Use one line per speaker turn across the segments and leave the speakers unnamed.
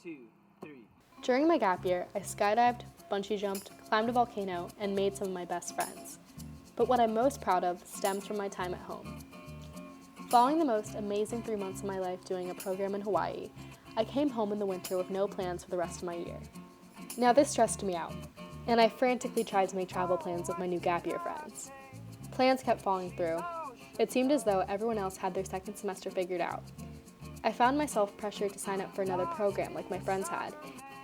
2, 3.
During my gap year, I skydived, bungee jumped, climbed a volcano, and made some of my best friends. But what I'm most proud of stems from my time at home. Following the most amazing 3 months of my life doing a program in Hawaii, I came home in the winter with no plans for the rest of my year. Now this stressed me out, and I frantically tried to make travel plans with my new gap year friends. Plans kept falling through. It seemed as though everyone else had their second semester figured out. I found myself pressured to sign up for another program like my friends had,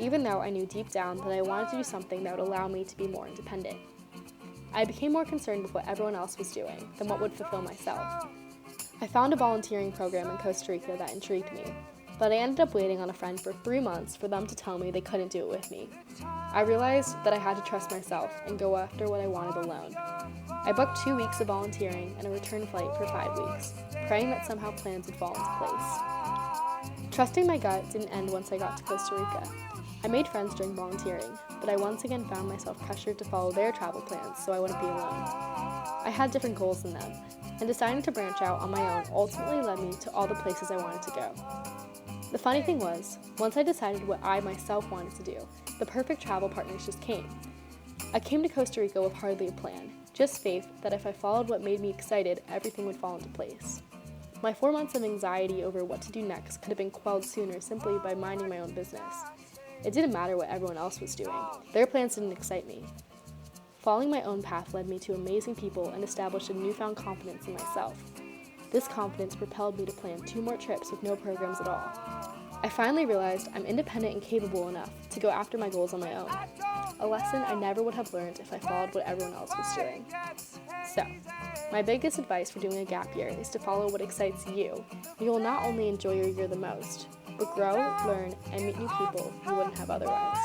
even though I knew deep down that I wanted to do something that would allow me to be more independent. I became more concerned with what everyone else was doing than what would fulfill myself. I found a volunteering program in Costa Rica that intrigued me, but I ended up waiting on a friend for 3 months for them to tell me they couldn't do it with me. I realized that I had to trust myself and go after what I wanted alone. I booked 2 weeks of volunteering and a return flight for 5 weeks, praying that somehow plans would fall into place. Trusting my gut didn't end once I got to Costa Rica. I made friends during volunteering, but I once again found myself pressured to follow their travel plans so I wouldn't be alone. I had different goals than them, and deciding to branch out on my own ultimately led me to all the places I wanted to go. The funny thing was, once I decided what I myself wanted to do, the perfect travel partners just came. I came to Costa Rica with hardly a plan, just faith that if I followed what made me excited, everything would fall into place. My 4 months of anxiety over what to do next could have been quelled sooner simply by minding my own business. It didn't matter what everyone else was doing. Their plans didn't excite me. Following my own path led me to amazing people and established a newfound confidence in myself. This confidence propelled me to plan 2 more trips with no programs at all. I finally realized I'm independent and capable enough to go after my goals on my own. A lesson I never would have learned if I followed what everyone else was doing. So, my biggest advice for doing a gap year is to follow what excites you. You will not only enjoy your year the most, but grow, learn, and meet new people you wouldn't have otherwise.